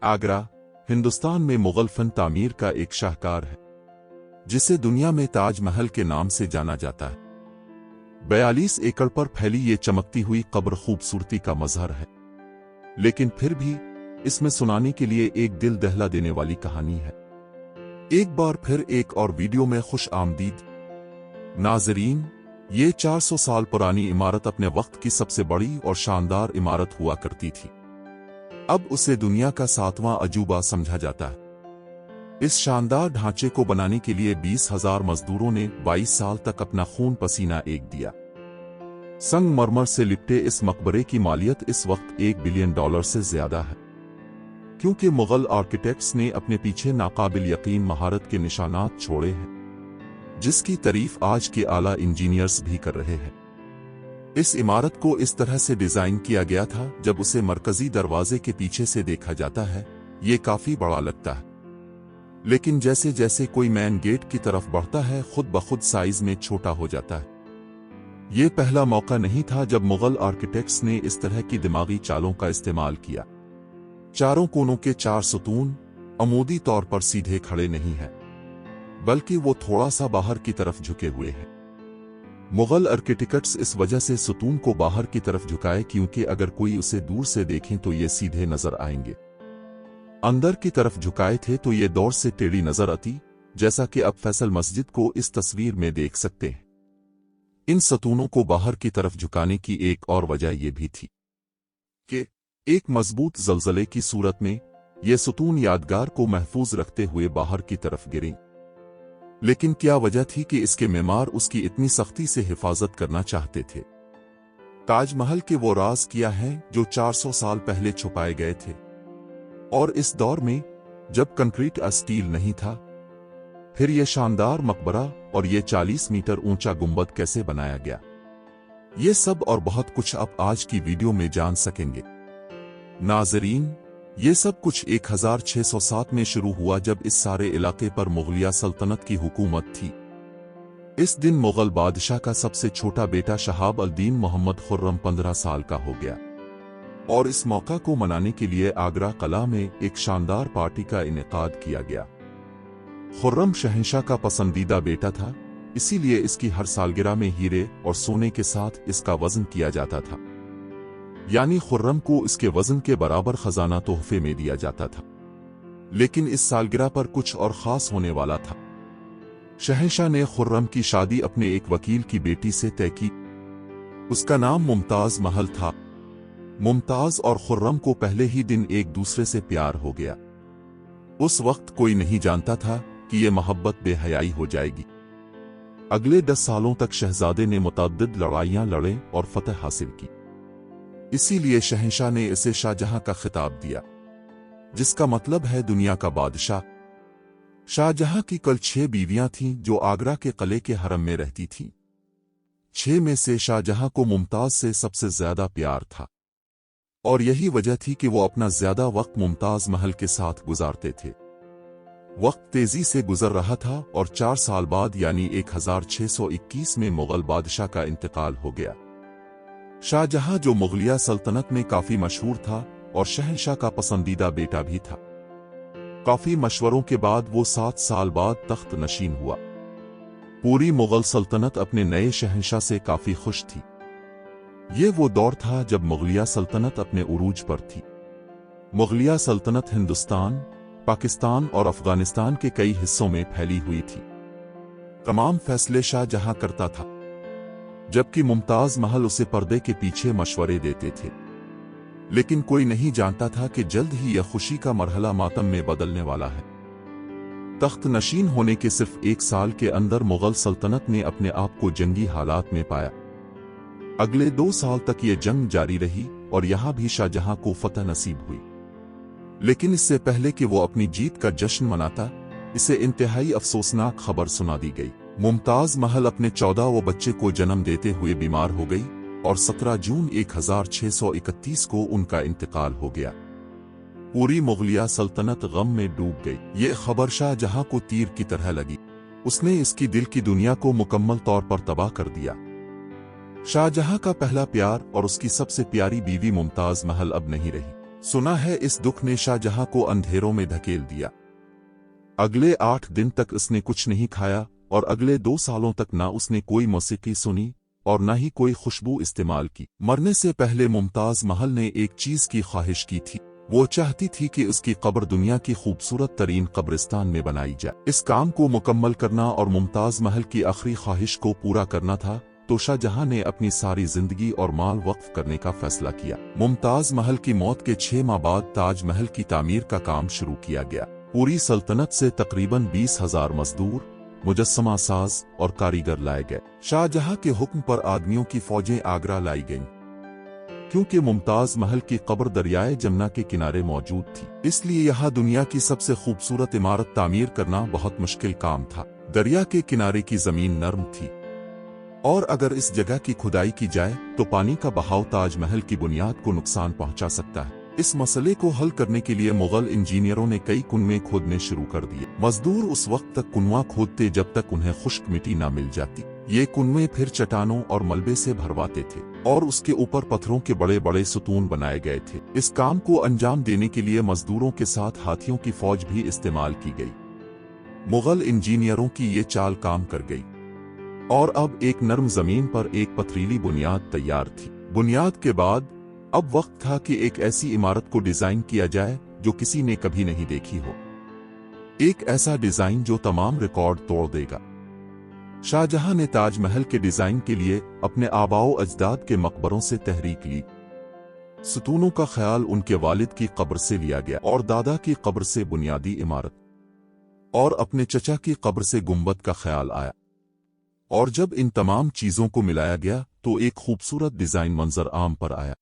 आगरा, हिंदुस्तान में मुगल फन तामीर का एक शाहकार है, जिसे दुनिया में ताज महल के नाम से जाना जाता है। 42 एकड़ पर फैली ये चमकती हुई कब्र खूबसूरती का मजहर है, लेकिन फिर भी इसमें सुनाने के लिए एक दिल दहला देने वाली कहानी है। एक बार फिर एक और वीडियो में खुश आमदीद नाजरीन। ये 400 साल पुरानी इमारत अपने वक्त की सबसे बड़ी और शानदार इमारत हुआ करती थी। अब उसे दुनिया का 7वां अजूबा समझा जाता है। इस शानदार ढांचे को बनाने के लिए 20,000 मजदूरों ने 22 साल तक अपना खून पसीना एक दिया। संगमरमर से लिपटे इस मकबरे की मालियत इस वक्त $1 बिलियन से ज्यादा है, क्योंकि मुगल आर्किटेक्ट्स ने अपने पीछे नाकाबिल यकीन महारत के निशानात छोड़े हैं, जिसकी तारीफ आज के आला इंजीनियर्स भी कर रहे हैं। इस इमारत को इस तरह से डिजाइन किया गया था, जब उसे मरकजी दरवाजे के पीछे से देखा जाता है ये काफी बड़ा लगता है, लेकिन जैसे जैसे कोई मैन गेट की तरफ बढ़ता है खुद ब खुद साइज में छोटा हो जाता है। ये पहला मौका नहीं था जब मुगल आर्किटेक्ट्स ने इस तरह की दिमागी चालों का इस्तेमाल किया। चारों कोनों के 4 सुतून अमूदी तौर पर सीधे खड़े नहीं हैं, बल्कि वो थोड़ा सा बाहर की तरफ झुके हुए हैं। मुगल आर्किटेक्ट्स इस वजह से सुतून को बाहर की तरफ झुकाए क्योंकि अगर कोई उसे दूर से देखें तो ये सीधे नजर आएंगे। अंदर की तरफ झुकाए थे तो ये दौर से टेढ़ी नजर आती, जैसा कि अब फैसल मस्जिद को इस तस्वीर में देख सकते हैं। इन सतूनों को बाहर की तरफ झुकाने की एक और वजह यह भी थी कि एक मजबूत ज़लज़ले की सूरत में ये सतून यादगार को महफूज रखते हुए बाहर की तरफ गिरें। लेकिन क्या वजह थी कि इसके मेमार उसकी इतनी सख्ती से हिफाजत करना चाहते थे? ताजमहल के वो राज किया है जो 400 साल पहले छुपाए गए थे, और इस दौर में जब कंक्रीट या स्टील नहीं था, फिर ये शानदार मकबरा और ये 40 मीटर ऊंचा गुंबद कैसे बनाया गया? ये सब और बहुत कुछ आप आज की वीडियो में जान सकेंगे। नाजरीन, ये सब कुछ 1607 में शुरू हुआ जब इस सारे इलाके पर मुगलिया सल्तनत की हुकूमत थी। इस दिन मुगल बादशाह का सबसे छोटा बेटा शहाब अल-दीन मोहम्मद खुर्रम 15 साल का हो गया, और इस मौका को मनाने के लिए आगरा कला में एक शानदार पार्टी का इनेकाद किया गया। खुर्रम शहंशाह का पसंदीदा बेटा था, इसीलिए इसकी हर सालगिरह में हीरे और सोने के साथ इसका वजन किया जाता था, यानी खुर्रम को इसके वजन के बराबर खजाना तोहफे में दिया जाता था। लेकिन इस सालगिरह पर कुछ और खास होने वाला था। शहंशाह ने खुर्रम की शादी अपने एक वकील की बेटी से तय की। उसका नाम मुमताज महल था। मुमताज और खुर्रम को पहले ही दिन एक दूसरे से प्यार हो गया। उस वक्त कोई नहीं जानता था कि यह मोहब्बत बेहयाई हो जाएगी। अगले 10 सालों तक शहजादे ने मुतअद्दिद लड़ाइयां लड़े और फतह हासिल की। इसीलिए शहंशाह ने इसे शाहजहां का खिताब दिया, जिसका मतलब है दुनिया का बादशाह। शाहजहां की कुल 6 बीवियां थीं जो आगरा के किले के हरम में रहती थीं। 6 में से शाहजहां को मुमताज से सबसे ज्यादा प्यार था, और यही वजह थी कि वो अपना ज्यादा वक्त मुमताज महल के साथ गुजारते थे। वक्त तेजी से गुजर रहा था और 4 साल बाद यानी 1621 में मुगल बादशाह का इंतकाल हो गया। शाहजहां जो मुगलिया सल्तनत में काफी मशहूर था और शहंशाह का पसंदीदा बेटा भी था। काफी मशवरों के बाद वो 7 साल बाद तख्त नशीन हुआ। पूरी मुगल सल्तनत अपने नए शहंशाह से काफी खुश थी। ये वो दौर था जब मुगलिया सल्तनत अपने उरूज पर थी। मुगलिया सल्तनत हिंदुस्तान, पाकिस्तान और अफगानिस्तान के कई हिस्सों में फैली हुई थी। तमाम फैसले शाहजहां करता था, जबकि मुमताज महल उसे पर्दे के पीछे मशवरे देते थे। लेकिन कोई नहीं जानता था कि जल्द ही यह खुशी का मरहला मातम में बदलने वाला है। तख्त नशीन होने के सिर्फ 1 साल के अंदर मुगल सल्तनत ने अपने आप को जंगी हालात में पाया। अगले 2 साल तक ये जंग जारी रही और यहां भी शाहजहां को फतह नसीब हुई। लेकिन इससे पहले कि वो अपनी जीत का जश्न मनाता, इसे इंतहाई अफसोसनाक खबर सुना दी गई। मुमताज महल अपने 14वें बच्चे को जन्म देते हुए बीमार हो गई और 17 जून 1631 को उनका इंतकाल हो गया। पूरी मुगलिया सल्तनत गम में डूब गई। ये खबर शाहजहां को तीर की तरह लगी। उसने इसकी दिल की दुनिया को मुकम्मल तौर पर तबाह कर दिया। शाहजहां का पहला प्यार और उसकी सबसे प्यारी बीवी मुमताज महल अब नहीं रही। सुना है इस दुख ने शाहजहां को अंधेरों में धकेल दिया। अगले 8 दिन तक उसने कुछ नहीं खाया और अगले 2 सालों तक ना उसने कोई मौसीकी सुनी और न ही कोई खुशबू इस्तेमाल की। मरने से पहले मुमताज महल ने एक चीज की ख्वाहिश की थी। वो चाहती थी कि उसकी कब्र दुनिया की खूबसूरत तरीन कब्रिस्तान में बनाई जाए। इस काम को मुकम्मल करना और मुमताज महल की आखिरी ख्वाहिश को पूरा करना था, तो शाहजहां ने अपनी सारी जिंदगी और माल वक्फ करने का फैसला किया। मुमताज महल की मौत के 6 माह बाद ताज महल की तामीर का काम शुरू किया गया। पूरी सल्तनत से तकरीबन 20,000 मजदूर, मुजस्समा साज और कारीगर लाए गए। शाहजहां के हुक्म पर आदमियों की फौजें आगरा लाई गईं। क्योंकि मुमताज महल की कब्र दरियाए जमुना के किनारे मौजूद थी, इसलिए यहाँ दुनिया की सबसे खूबसूरत इमारत तामीर करना बहुत मुश्किल काम था। दरिया के किनारे की जमीन नर्म थी और अगर इस जगह की खुदाई की जाए तो पानी का बहाव ताजमहल की बुनियाद को नुकसान पहुंचा सकता है। इस मसले को हल करने के लिए मुगल इंजीनियरों ने कई कुनवे खोदने शुरू कर दिए। मजदूर उस वक्त तक कुनवा खोदते जब तक उन्हें खुश्क मिट्टी न मिल जाती। ये कुनवे फिर चट्टानों और मलबे से भरवाते थे और उसके ऊपर पत्थरों के बड़े बड़े सुतून बनाए गए थे। इस काम को अंजाम देने के लिए मजदूरों के साथ हाथियों की फौज भी इस्तेमाल की गई। मुगल इंजीनियरों की ये चाल काम कर गई और अब एक नरम जमीन पर एक पथरीली बुनियाद तैयार थी। बुनियाद के बाद अब वक्त था कि एक ऐसी इमारत को डिजाइन किया जाए जो किसी ने कभी नहीं देखी हो। एक ऐसा डिजाइन जो तमाम रिकॉर्ड तोड़ देगा। शाहजहां ने ताजमहल के डिजाइन के लिए अपने आबाओ अजदाद के मकबरों से तहरीक ली। सुतूनों का ख्याल उनके वालिद की कब्र से लिया गया और दादा की कब्र से बुनियादी इमारत और अपने चचा की कब्र से गुंबद का ख्याल आया। और जब इन तमाम चीजों को मिलाया गया तो एक खूबसूरत डिजाइन मंजर आम पर आया।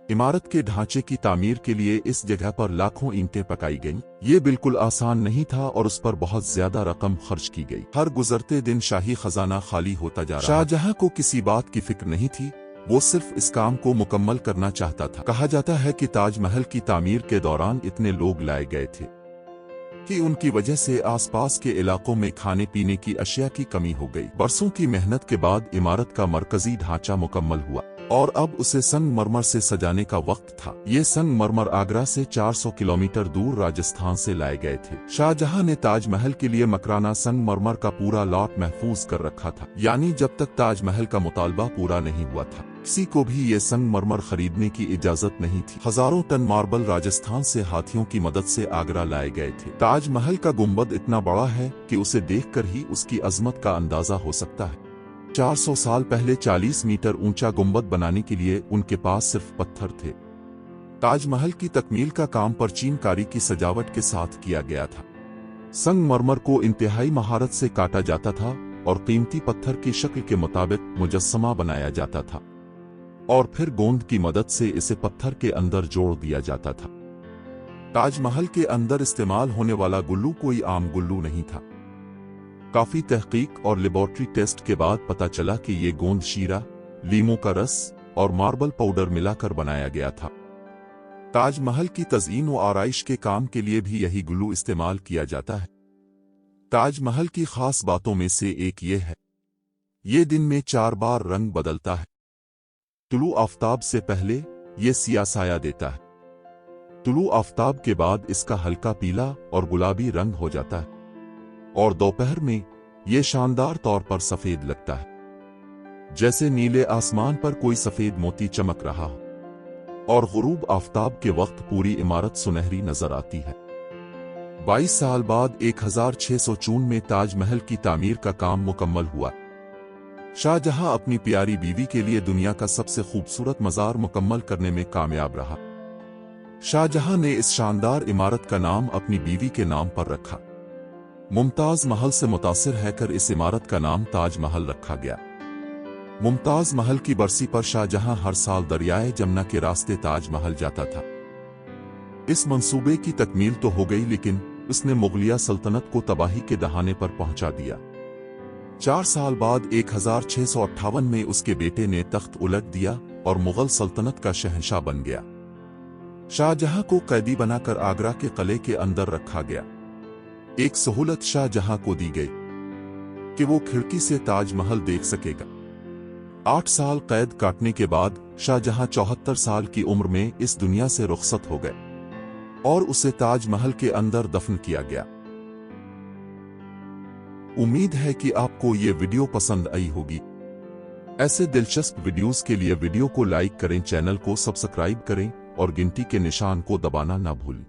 इमारत के ढांचे की तामीर के लिए इस जगह पर लाखों ईंटें पकाई गईं। ये बिल्कुल आसान नहीं था और उस पर बहुत ज्यादा रकम खर्च की गई। हर गुजरते दिन शाही खजाना खाली होता जा रहा। शाहजहां को किसी बात की फिक्र नहीं थी, वो सिर्फ इस काम को मुकम्मल करना चाहता था। कहा जाता है कि ताजमहल की तामीर के दौरान इतने लोग लाए गए थे कि उनकी वजह से आसपास के इलाकों में खाने पीने की अशिया की कमी हो गई। बरसों की मेहनत के बाद इमारत का मरकजी ढांचा मुकम्मल हुआ और अब उसे संगमरमर से सजाने का वक्त था। ये संगमरमर आगरा से 400 किलोमीटर दूर राजस्थान से लाए गए थे। शाहजहां ने ताजमहल के लिए मकराना संगमरमर का पूरा लॉट महफूज कर रखा था, यानी जब तक ताजमहल का मुतालबा पूरा नहीं हुआ था किसी को भी ये संगमरमर खरीदने की इजाजत नहीं थी। हजारों टन मार्बल राजस्थान से हाथियों की मदद से आगरा लाए गए थे। ताजमहल का गुंबद इतना बड़ा है कि उसे देखकर ही उसकी अजमत का अंदाजा हो सकता है। 400 साल पहले 40 मीटर ऊंचा गुंबद बनाने के लिए उनके पास सिर्फ पत्थर थे। ताजमहल की तकमील का काम परचीनकारी की सजावट के साथ किया गया था। संगमरमर को इंतहाई महारत से काटा जाता था और कीमती पत्थर की शक्ल के मुताबिक मुजस्समा बनाया जाता था और फिर गोंद की मदद से इसे पत्थर के अंदर जोड़ दिया जाता था। ताजमहल के अंदर इस्तेमाल होने वाला गुल्लू कोई आम गुल्लू नहीं था। काफी तहकीक और लेबोरेटरी टेस्ट के बाद पता चला कि ये गोंद शीरा, लीमों का रस और मार्बल पाउडर मिलाकर बनाया गया था। ताजमहल की तज़ीन व आराइश के काम के लिए भी यही गुल्लू इस्तेमाल किया जाता है। ताजमहल की खास बातों में से एक ये है, ये दिन में 4 बार रंग बदलता है। तुलू आफताब से पहले ये सिया साया देता है। तुलू आफताब के बाद इसका हल्का पीला और गुलाबी रंग हो जाता है और दोपहर में ये शानदार तौर पर सफेद लगता है, जैसे नीले आसमान पर कोई सफेद मोती चमक रहा हो। और गुरूब आफताब के वक्त पूरी इमारत सुनहरी नजर आती है। 22 साल बाद 1604 में ताजमहल की तामीर का काम मुकम्मल हुआ। शाहजहां अपनी प्यारी बीवी के लिए दुनिया का सबसे खूबसूरत मज़ार मुकम्मल करने में कामयाब रहा। शाहजहां ने इस शानदार इमारत का नाम अपनी बीवी के नाम पर रखा। मुमताज महल से मुतासिर हैकर इस इमारत का नाम ताज महल रखा गया। मुमताज महल की बरसी पर शाहजहां हर साल दरियाए जमुना के रास्ते ताज महल जाता था। इस मंसूबे की तकमील तो हो गई, लेकिन उसने मुगलिया सल्तनत को तबाही के दहाने पर पहुंचा दिया। 4 साल बाद 1658 में उसके बेटे ने तख्त उलट दिया और मुगल सल्तनत का शहंशाह बन गया। शाहजहां को कैदी बनाकर आगरा के किले के अंदर रखा गया। एक सहूलत शाहजहां को दी गई कि वो खिड़की से ताजमहल देख सकेगा। 8 साल कैद काटने के बाद शाहजहां 74 साल की उम्र में इस दुनिया से रुखसत हो गए और उसे ताज महल के अंदर दफन किया गया। उम्मीद है कि आपको ये वीडियो पसंद आई होगी। ऐसे दिलचस्प वीडियोस के लिए वीडियो को लाइक करें, चैनल को सब्सक्राइब करें और घंटी के निशान को दबाना ना भूलें।